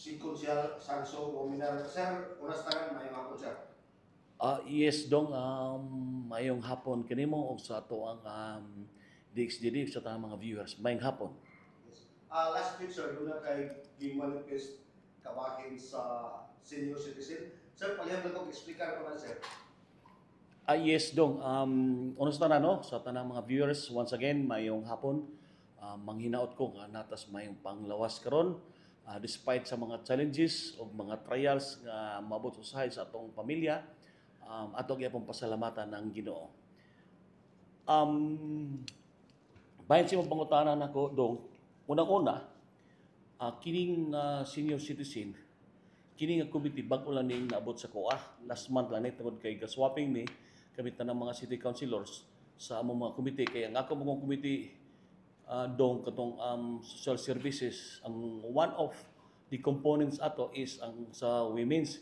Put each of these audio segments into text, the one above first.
si Konsyal Sanso Gominar. Sir, unas tangan may mga sir. Yes dong, mayong hapon kanimo og sa ato ang DXDD sa tanang mga viewers. Mayong hapon. Yes. Last week sir, doon na kay gimanifest kabahin sa senior citizen. Sir, paliham na kong explicar ko na sir. Yes dong, unos na no sa tanang mga viewers once again mayong hapon. Manghinaot ko nga natas mayong panglawas karon despite sa mga challenges o mga trials nga mabot usahay sa atong pamilya. Ato gyapon pasalamatan ang Ginoo. Bayan sa mga pangutanan ako dong, unang-una, kining senior citizen, kining nga committee bago lang ning naabot sa COA. Last month lang tungod kay gaswapping ni kami tanang mga city councilors sa among mga committee. Kaya ang ako mga committee dong katong social services, ang one of the components ato is ang sa women's.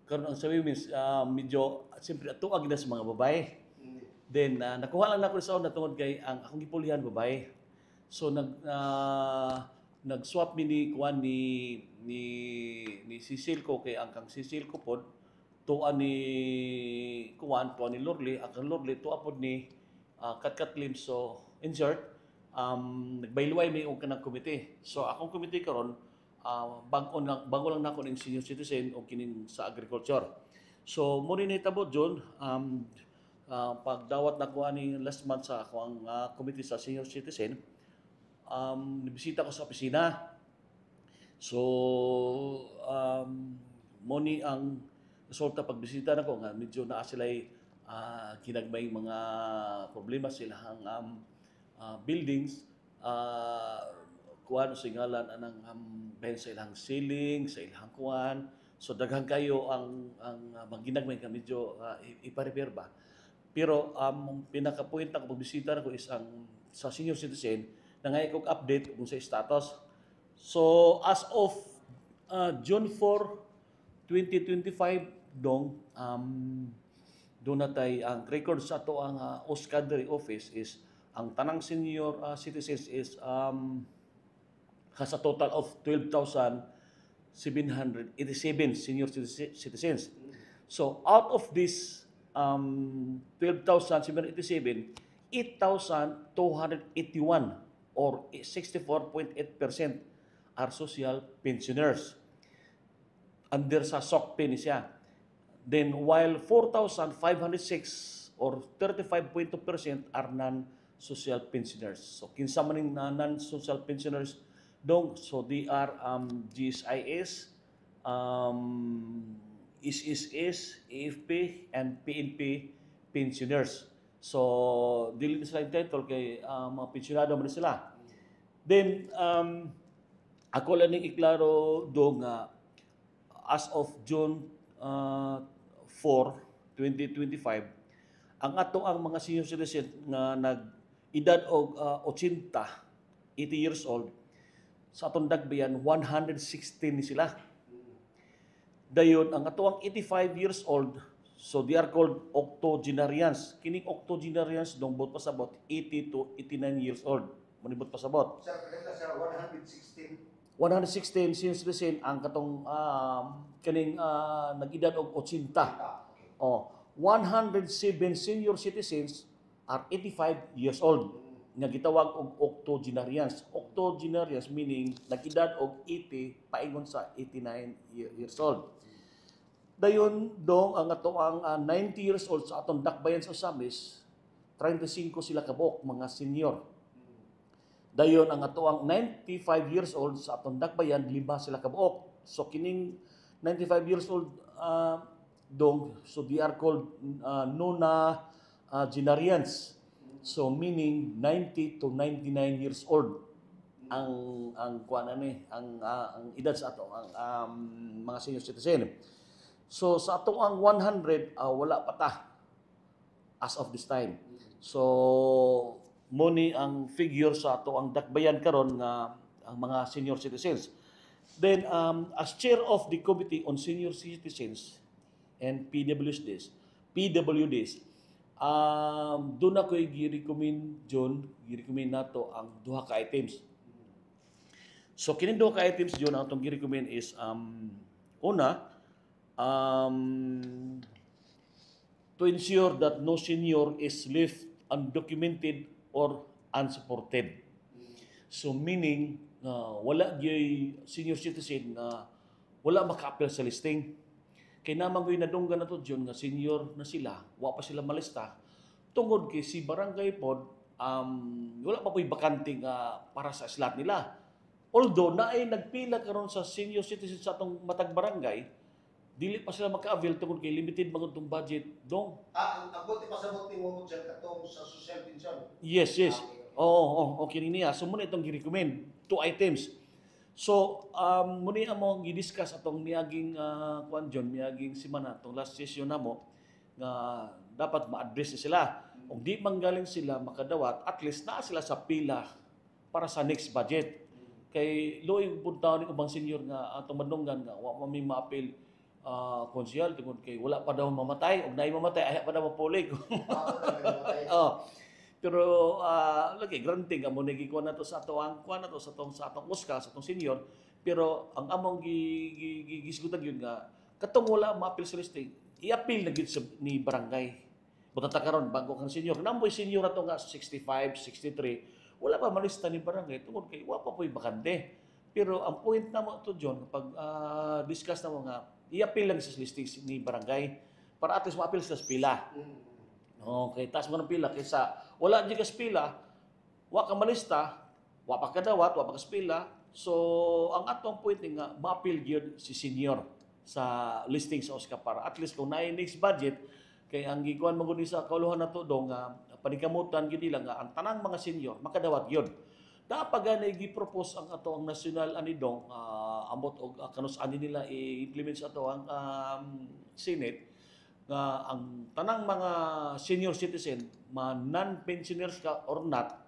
Karon ang sa women's medyo siyempre tuag na sa mga babae. Then nakuha lang ako sa una tungod kay ang akong gipulihan babae. So nag-swap ni kuan ni Cecil ko kay ang kang Cecil ko pod tuan ni kuan tuan ni Lorly, ang kang Lorly tuan pod ni Katkat Lim. So in short, nagbayluway mi og kanang komite. So akong komite karon bago lang nako ning senior citizen o kining sa agriculture. So mo ni nahitabo John, pagdawat na ko ani last month sa akong committee sa senior citizen, nibisita ko sa opisina. So mo ni ang resulta pagbisita nako nga medyo naa sila'y kinagmay mga problema silang buildings, kuan sa ngalan anang bahin sa ilang ceiling, sa ilang kuan. So daghan kayo ang magginagmay ka medyo ipa-repair ba. Pero pinaka-point na ko pagbisita na ko is ang sa senior citizen nangay kog update kung sa status. So as of June 4, 2025 dong doon natay ang record sa ato ang Oscadry office is ang tanang senior citizens is has a total of 12,787 senior citizens. So out of this 12,787, 8,281 or 64.8% are social pensioners. Under sa SOCP ni siya. Then while 4,506 or 35.2% are non-social pensioners. So kinsa man ning non-social pensioners dong, so they are GSIS, SSS, AFP, and PNP pensioners. So dili na sila entitled kay mga pensionado man sila. Then ako lang ning iklaro dong as of June 4, 2025, ang ato ang mga senior citizen nga nag-edad og 80 years old, sa atong Dagbayan, 116 ni sila. Dayon, ang ato ang 85 years old, so they are called octogenarians. Kining octogenarians dong bot pasabot 80 to 89 years old. Manibot pasabot. Sir, kaya sir, 116. 116 senior citizen ang katong kaning nag-edad og 80. Oh, 107 senior citizens are 85 years old nga gitawag og octogenarians. Octogenarians meaning nag-edad og 80 paingon sa 89 years old. Dayon dong ang ato ang 90 years old sa atong Dakbayan sa Osamis, 35 sila kabok mga senior. Dayon ang ato ang 95 years old sa atong Dakbayan, 5 sila kabuok. So kining 95 years old dong, so they are called nonagenarians. So meaning 90 to 99 years old ang kuan ani ang edad sa ato ang mga senior citizen. So sa ato ang 100 wala pa ta as of this time. So muni ang figure sa ato ang Dakbayan karon nga ang mga senior citizens. Then as chair of the Committee on Senior Citizens and PWDs, doon ako gi-recommend John, gi-recommend nato ang duha ka items. So kini duha ka items yun ang atong gi-recommend is una, to ensure that no senior is left undocumented or unsupported. So meaning wala gyud senior citizen na wala maka-appeal sa listing. Kay namang gyud nadunggan nato John nga senior na sila, wa pa sila malista. Tungod kay si barangay pod wala pa po'y bakante nga para sa slot nila. Although naay nagpila karon sa senior citizen sa atong matag barangay, dili pa sila maka-avail tungod kay limited magud tong budget dong. Ang buti pasabot ni mo dyan katong sa social pension. Yes, yes. Oo, okay niya. So muna itong gi-recommend 2 items. So muna amo gi-discuss atong miaging kuan John, miaging semana atong last session namo nga dapat ma-address sila. Kung di manggaling sila makadawat, at least naa sila sa pila para sa next budget. Kay loy punta ni ubang senior nga atong madunggan nga wa man mi ma-appeal konsyal tungod kay wala pa daw mamatay ug naay mamatay ay pa daw mapulig. Pero lagi granting amo ni gikuan nato sa ato ang kuan nato sa atong uska sa atong senior, pero ang among gisgutan yun nga katong wala ma-appeal sa listing, i-appeal na gyud ni barangay. Buta karon bago kang senior, namboy senior ato nga 65, 63, wala pa malista ni barangay tungod kay wa pa po'y bakante. Pero ang point namo to John pag discuss namo nga i-appeal lang sa listing ni barangay para at least ma-appeal sa pila. Okay, taas mo ng pila kaysa wala di ka sa pila, wa ka malista, wa pa kadawat, wa pa ka sa pila. So ang atong point nga ma-appeal gyud si senior sa listing sa OSCA para at least kung naay next budget kay ang gikuan mo gud sa kauluhan nato dong nga panikamutan gyud nila nga ang tanang mga senior makadawat gyud. Dapat gani gi-propose ang ato ang national anidong amot og kanus ani nila i-implement sa ato ang Senate nga ang tanang mga senior citizen non-pensioners ka or not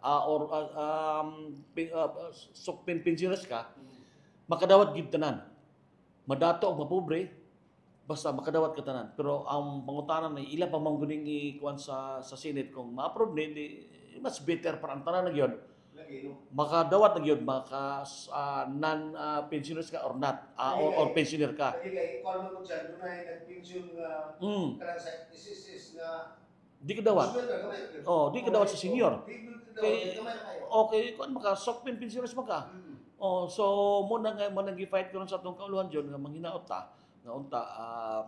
pensioners ka makadawat gid tanan. Madato og mapobre basta makadawat ka tanan. Pero ang pangutanan ay ila pa man guning ikuan sa Senate kung ma-approve ni mas better para ang tanan na gyud. Makadawat na gyud maka non-pensioners ka or not or pensioner ka. Lagi kay ikuan mo dyan dunay nag-pension nga kanang sa SSS nga Di ka dawat. Di ka dawat sa senior. Kay okay, kuan maka sokpen pensioners maka. So mo na nga man nagi-fight karon sa atong kauluhan John nga manghinaot ta nga unta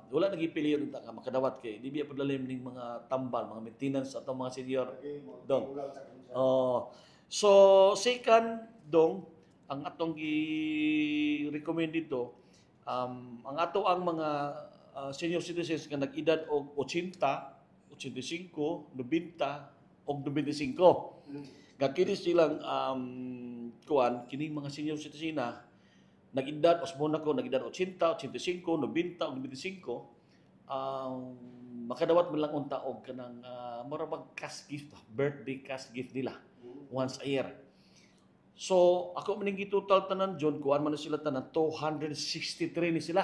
wala nagipiliyon unta nga makadawat kay di biya padlalim ning mga tambal, mga maintenance sa atong mga senior dong. So second dong ang atong gi-recommend dito ang ato ang mga senior citizens nga nag-edad og 80, 85, 90 og 95. Nga kini silang kuan kining mga senior citizen na nag-edad osmona ko nag-edad 80, 85, 90 og 95 makadawat man lang unta og kanang murag cash gift, birthday cash gift nila once a year. So ako maning total tanan John kuan man sila tanan 263 ni sila.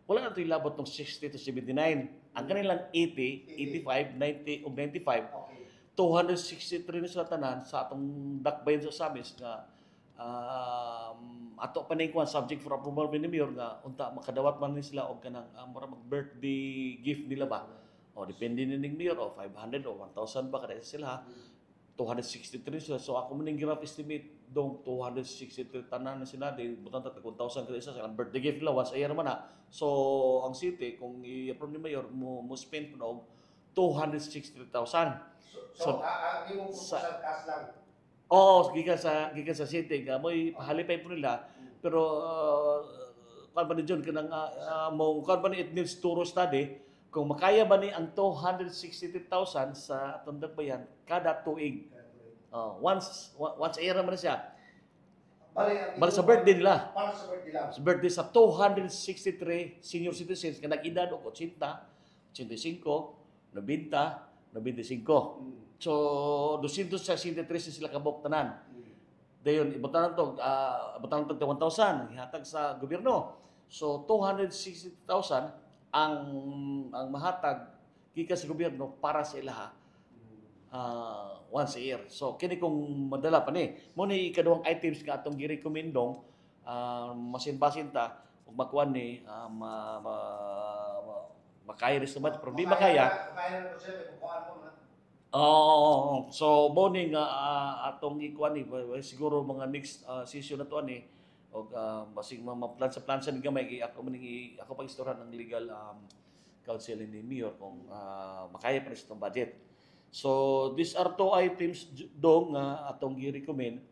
Wala na ito ilabot ng 60 to 79. Ang kanilang 80, 85, 90 o 95. 263 na sila tanan sa atong dakbayan sa Samis nga ato pa na subject for approval ni Mayor nga unta makadawat man ni sila og kanang birthday gift nila ba. O depende ni Mayor o 500 o 1,000 ba kada sila. 263 sila. So ako maning graph estimate dong 263 tanan na sila di butan ta 1,000 kada isa sa birthday gift nila once a year man na. So ang city kung i-approve ni Mayor mo spend po og 263,000. So imong proposal cash lang. Gikan sa city nga mo'y pahalipay po nila pero kan ba ni John kanang mo kan ba ni it needs thorough study kung makaya ba ni ang 263,000 sa atong dakbayan kada tuig. Once a year naman siya. Bali sa birthday nila. Para sa birthday lang. Sa birthday sa 263 senior citizens nga nag-edad og 80, 85, 90, 95. So 263 sila kabok tanan. Dayon ibutan to 1,000 ihatag sa gobyerno. So 260,000 ang mahatag gikan sa gobyerno para sa ilaha once a year. So kini kung madala pa ni mo ni ikaduhang items nga atong gi-recommendong masin-basin ta ug makuan ni makaya rin sa budget. Pero di makaya, Makaya na ko siya, may kukuhaan ko na. so morning atong ikuan ni siguro mga next session na to ani og basig ma-plan sa plan sa ni gamay ako pag istorya ng legal counsel ni Mayor kung makaya pa rin sa itong budget. So these are two items dong atong gi-recommend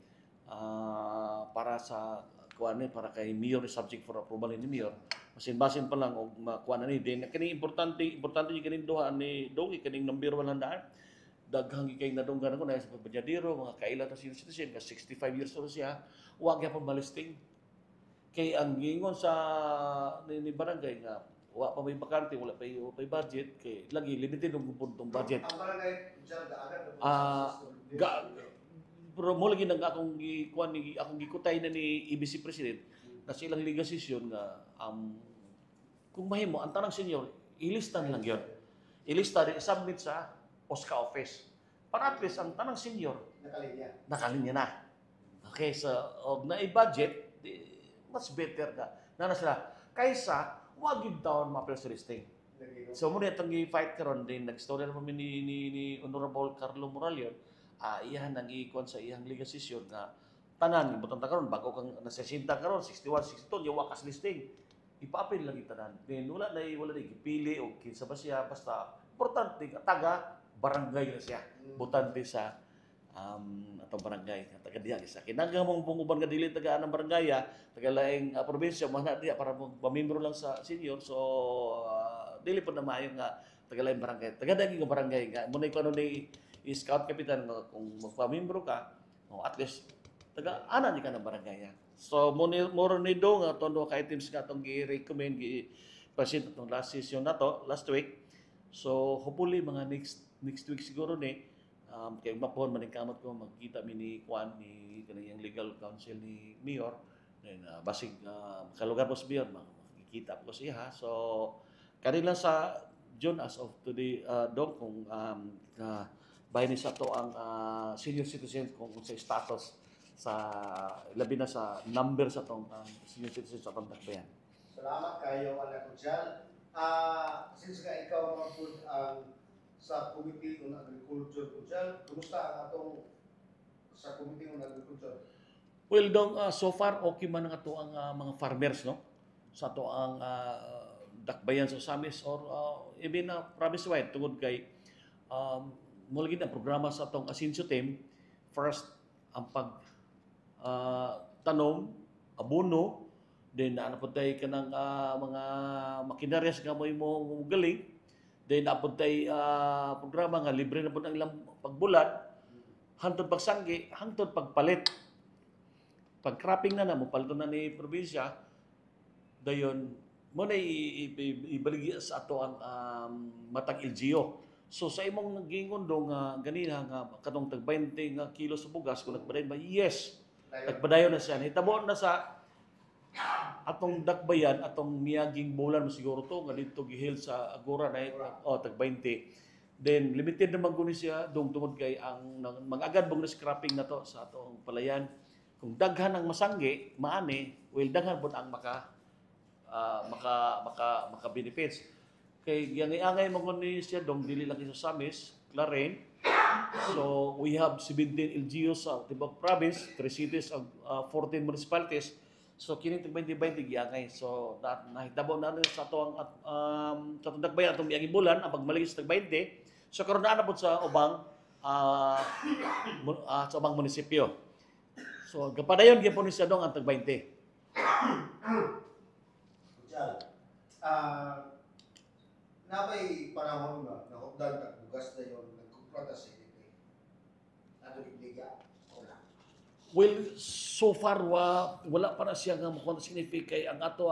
para sa kuan ni para kay Mayor ni subject for approval ni Mayor. Basin-basin pa lang og makuha na ni din kini importante yung kining duha ni dong kining number 100 daghang kay nadunggan ko na sa pagyadiro mga kaila ta senior citizen ka 65 years old siya wa gyapon malisting kay ang gingon sa ni barangay nga wa pa may bakante wala pa budget kay lagi limited ang puntong budget. Ang barangay dyan agad. Pero mo lagi nang akong gikuan ni akong gikutay na ni EBC President na silang legal session nga kung mahimo ang tanang senior ilistan lang yon. Ilista rin submit sa OSCA office. Para at least ang tanang senior nakalinya na. Okay, so og na i-budget much better ka. Na sila kaysa wag gyud taon ma-appeal sa listing. So mo itong i-fight karon din nag-story naman ni Honorable Carlo Moralion iyahan nang ikuan sa iyang legal session nga tanan ibutang ta karon bago kang nasesinta karon 61 62 yung wakas listing ipa-appeal lang itanan. Then wala na gipili o kinsa ba siya basta importante taga barangay na siya. Butante sa atong barangay taga diha sa kinahanglan mong punguban nga dili taga anang barangay taga laing probinsya mahna diha para pamembro lang sa senior so dili po na maayo nga taga laing barangay taga daging nga barangay nga mo na kuno ni scout kapitan nga kung magpamembro ka at least taga ana ni ka ng barangay so mo ni do nga tondo ka items nga atong gi-recommend gi-present atong last session na to last week so hopefully mga next week siguro ni kay mapon maning kamot ko magkita mi ni Juan ni kaniyang legal counsel ni Mayor then basig kalugar po sa Mayor makikita po siya so kanila sa June as of today dog kung bahay ni sa to ang senior citizen kung sa status sa labi na sa number sa tong senior citizen sa atong dakbayan. Salamat kayo anak ko dyan. Since nga ikaw mapun ang sa Committee on Agriculture ko dyan, kumusta ang atong sa Committee on Agriculture? Well, dong, so far, okay man ang ato ang mga farmers, no? Sa ato ang dakbayan sa Samis or even province-wide, tungod kay mulagin ang programa sa atong Asensio team. First, ang tanom, abono, then napunta ka ng mga makinarya sa kamoy mo galing, then napuntay programa nga libre na po ang ilang pagbulat, hangtod pagsanggi, hangtod pagpalit. Pag cropping na mo palito na ni probinsya, dayon mo na ibaligya sa ato ang matag LGO. So sa imong gingon do nga ganina nga kanong tag 20 nga kilo sa bugas kung nagpadayon ba? Yes. Nagpadayon na siya. Hitabo na sa atong dakbayan atong miyaging bulan mo siguro to nga dito gihil sa Agora na tag 20 then limited naman guni siya dong tungod kay ang mag-agad bong scrapping na to sa atong palayan kung daghan ang masanggi maani well daghan pud ang maka benefits kay giangay mo guni siya dong dili lang sa Samis Claren so we have 17 LGUs sa Tibok province 3 cities of 14 municipalities. So kini tig 2020 giangay. So nahitabo na sa ato ang sa dakbayan atong miaging bulan ang pagmaligis tag 20. So karon na pod sa ubang sa ubang munisipyo. So gapadayon gyapon ni siya dong ang tag 20. Diyan. Nabay panahon na nahugdan tag bugas na yon nagkumpronta sa IDP. Ato ibliga. Well, so far wala pa na siya nga makuha significate ang ato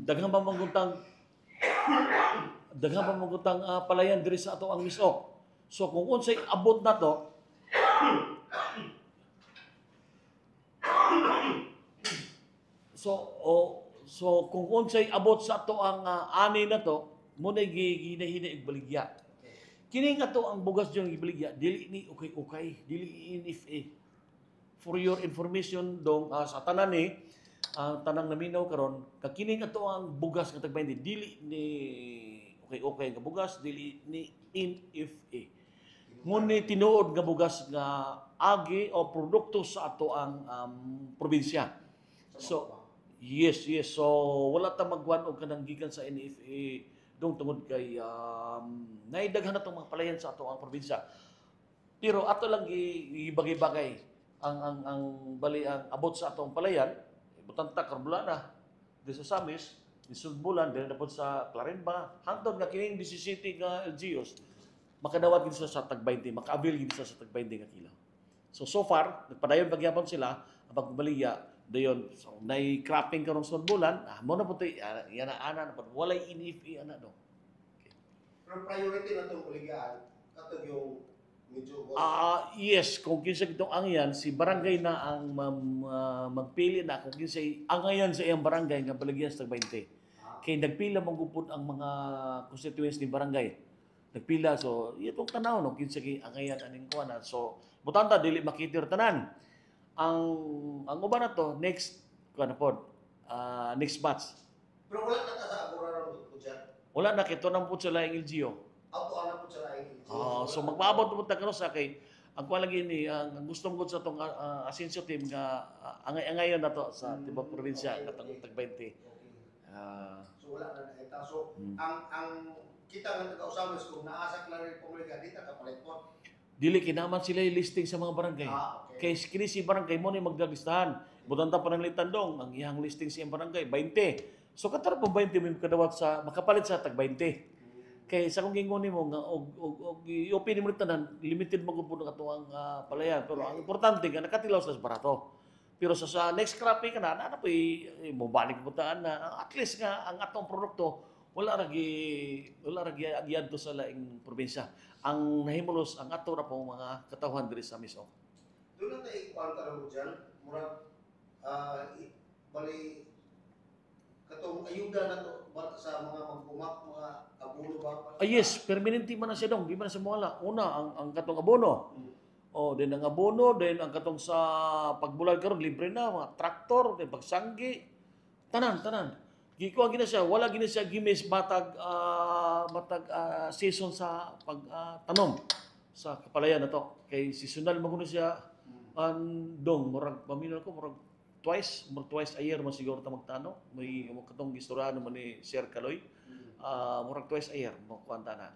daghang pamangutang palayan diri sa ato ang misok. So kung unsay abot na to so kung unsay abot sa ato ang ani na to mo na gihinahinay igbaligya. Kini nga to ang bugas diyon gibaligya dili ni okay dili in if for your information dong sa tanan ni ang tanang naminaw karon kakining ato ang bugas nga tag 20 dili ni okay nga bugas dili ni NFA. Ngunit tinuod nga bugas nga agi o produkto sa ato ang probinsya. So yes. So wala ta magwan og kanang gikan sa NFA dong tungod kay naidaghan na tong mga palayan sa ato ang probinsya. Pero ato lang gibagay-bagay ang bali ang abot sa atong palayan butanta Carbulana di sa Samis di Sudbulan dili na pod sa Clarenba hangtod nga kining 17 nga LGUs makadawat gid sa tag 20 maka-avail gid sa tag 20 nga kilo. So far nagpadayon pagyapon sila ang pagbaliya dayon so nay cropping karong Sudbulan mo na puti yan ana na walay NFA ana do. Pero priority na itong kuligaan, katog yung medyo... Yes, kung kinsa itong angyan, si barangay na ang magpili na kung kinsa angayan sa iyang barangay nga baligyan sa 20. Kaya nagpila manggupod ang mga constituents ni barangay. Nagpila, so itong tanaw, no, kinsa angayan aning kuana. So, butanta, dili makitir tanan. Ang uban na to, next, next batch. Pero wala na ka sa aguraran po dyan? Wala na, kito nang po sila yung LGO. Auto-anak po sa laing LGO. So magpaabot mo ta sa kay ang kuha lagi ni ang gusto mo sa tong Asensio team nga angay-angayon na to sa tibok probinsya katong tag 20. So wala na ita. So ang kita nga taga-usamos kung naasa klaro yung pamilya dito kapalit po. Dili kinaman sila yung listing sa mga barangay. Okay. Kay kini si barangay mo ni magdagistahan. Butanta pa ng litandong ang iyang listing sa iyang barangay 20. So katara po 20 may kadawat sa makapalit sa tag 20. Kay sa kung gingon nimo nga og i-open mo tanan limited magupod ang atuang palayan pero ang importante nga nakatilaw sa barato. Pero sa next cropping kana na po mobalik mo taan na at least nga ang atong produkto wala ragi agyadto sa laing probinsya. Ang nahimulos ang ato ra po mga katawhan diri sa Miso. Doon na tayo ikuan ka mo dyan, murag bali katong ayuda na to sa mga magbumak, mga abono ba? Yes, permanente man na siya dong, di man na siya mawala. Una, ang katong abono. Then ang abono, then ang katong sa pagbulag karon libre na, mga traktor, then pagsanggi. Tanan. Gikuha gina siya, wala gina siya gimis matag season sa pagtanom sa kapalayan na to. Kay seasonal mo siya dong, murag paminaw ko, murag twice a year man siguro ta magtano. May katong istorya naman ni Sir Kaloy. Murag twice a year mo kuanta na.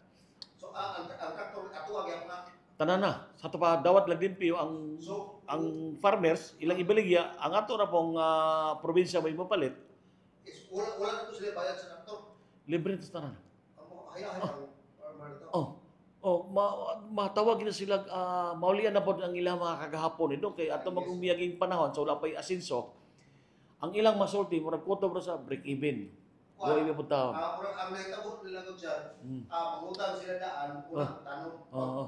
So ang traktor atuwa gyud na Tanan na. Sa to pa dawat lang din piyo ang farmers ilang ibaligya ang ato na pong probinsya may mapalit. Wala na po sila bayad sa traktor. Libre to tanan. Haya-haya farmer to. Matawag na sila maulian na po ang ilang mga kagahapon ito kay ato magumiyaging panahon so wala pay asenso. Ang ilang masulti murag kuto bro sa break even. Go ibe po taon. Ang naitabot nila ko dyan, mangutang sila daan, unang tanong,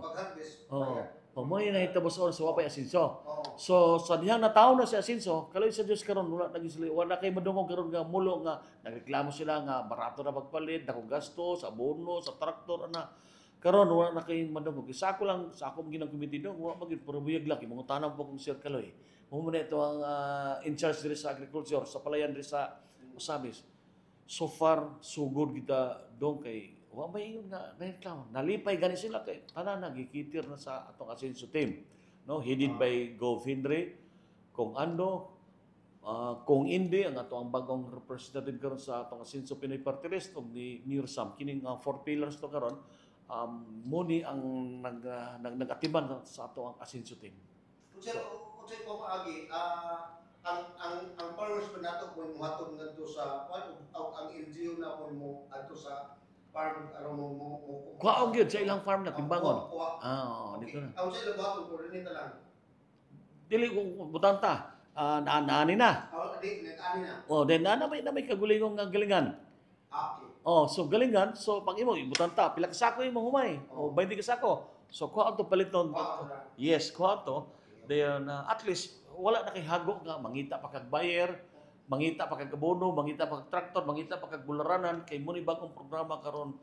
pag-harvest, bayad. Mo yung nahitabo sa oras sa wapay asenso. So sa dihang nataon na si asenso, kaloy sa Dios karon wala kay madungog karon nga mulo nga nagreklamo sila nga barato na pagpalit, dako gasto sa abono, sa traktor ana. Karon wala na kay madungog. Sa ako lang sa akong ginang committee do, wala magid puro buyag laki mga tanang po kung Sir Kaloy. Mo man ito ang in charge diri sa agriculture sa palayan diri sa Osamis. So far so good kita dong kay wa may ingon nga reklamo. Nalipay gani sila kay tanan nagikitir na sa atong asenso team. No, headed by Gov Henry, Kung Ando, Kung Indi ang ato ang bagong representative karon sa atong asenso Pinoy Party List ug ni Mayor Sam kining 4 pillars to karon muni ang nag-atiman sa ato ang asenso team. Kung ko maagi, ang farmers pa nato mo muhatod ngadto sa ang LGU na mo adto sa farm aron mo Kuhaon gyud sa ilang farm na timbangon. Dito na. Ang sa ilang buhaton coordinate lang. Dili ko butanta. Naani na. Nag-ani na. Then na may kagulingong nga galingan. Okay. So galingan, so pag imo ibutanta, pila ka sako imo humay? 20 ka sako. So kuha to paliton. Yes, kuha to. Then at least wala na kay hago nga mangita pa kag buyer, mangita pa kag abono, mangita pa kag traktor, mangita pa kag bularanan kay mo ni bagong programa karon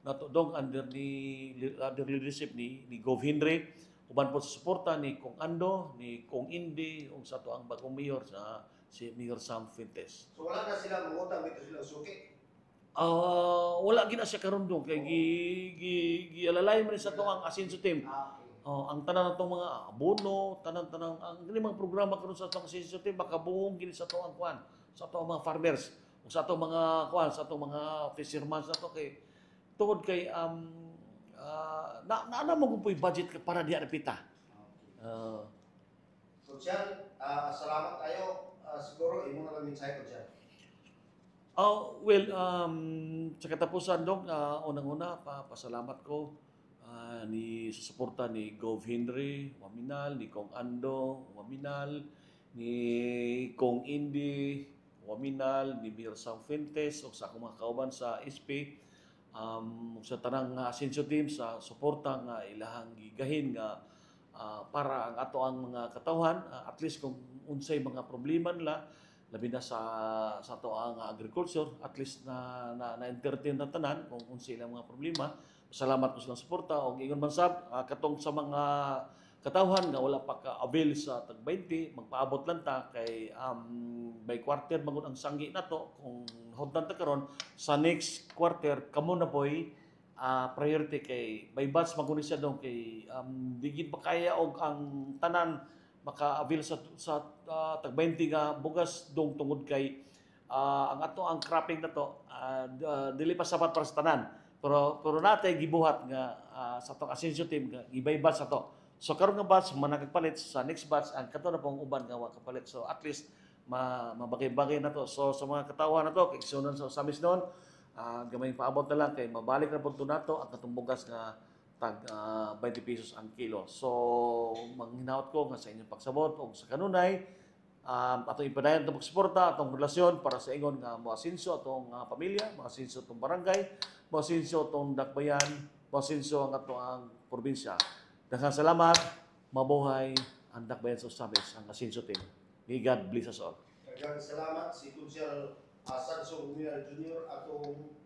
nato dong under leadership ni Gov Henry uban po sa suporta ni Kong Ando, ni Kong Indi, ug sa ato ang bagong mayor sa si Mayor Sam Fuentes. So wala na sila mangutang dito sila suki. Wala gina siya karon dong kay gialalay man sa ato ang Asenso team. Okay. Ang tanan natong mga abono, tanan-tanan ang gani mga programa karon sa atong Asenso team makabuhong gini sa ato ang kuan, sa ato ang mga farmers, o sa ato mga kuan, sa ato mga fishermen sa ato kay tungod kay na mo puy budget para diha repita. Konsyal, salamat kayo. Siguro imo na lang mensahe ko dyan. Well, sa katapusan dong, unang-una, pasalamat ko ni sa suporta ni Gov Henry Waminal, ni Kong Ando Waminal, ni Kong Indi Waminal, ni Mayor Sam Fuentes, o sa akong mga kauban sa SP, sa tanang Asenso team sa suporta nga ilahang gigahin nga para ang ato ang mga katawhan, at least kung unsay mga problema nila labi na sa ato ang agriculture, at least na entertain na tanan kung unsay ilang mga problema. Salamat ko sa suporta og ingon man sab katong sa mga katawhan nga wala pa ka-avail sa tag 20, magpaabot lang ta kay by quarter magud ang sanggi nato kung hudlan ta karon sa next quarter kamo na boy priority kay by batch maguni siya dong kay digid pa kaya og ang tanan maka-avail sa tag 20 nga bugas dong tungod kay ang ato ang cropping nato dili pa sapat para sa tanan pero natay gibuhat nga sa atong Asenso team nga gibay batch ato. So karon nga batch managpalit sa next batch ang kato na pong uban nga wa kapalit. So at least mabagay-bagay na to. So sa mga katawhan na to kay sunon sa samis noon gamay paabot na lang kay mabalik na punto nato ang katong bugas nga tag 20 pesos ang kilo. So manghinaot ko nga sa inyong pagsabot o sa kanunay atong ipadayon itong pagsuporta, atong relasyon para sa ingon nga moasenso atong pamilya, moasenso atong barangay, moasenso atong dakbayan, moasenso ang ato ang probinsya. Daghang salamat, mabuhay ang dakbayan sa Usabes, ang Asenso team. May God bless us all. Daghang salamat si Konsyal Sanso Uminar Jr. atong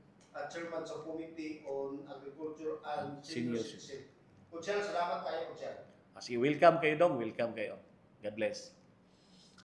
chairman sa Committee on Agriculture and Senior Citizen. Konsyal, salamat kayo, Konsyal. Welcome kayo dong, welcome kayo. God bless.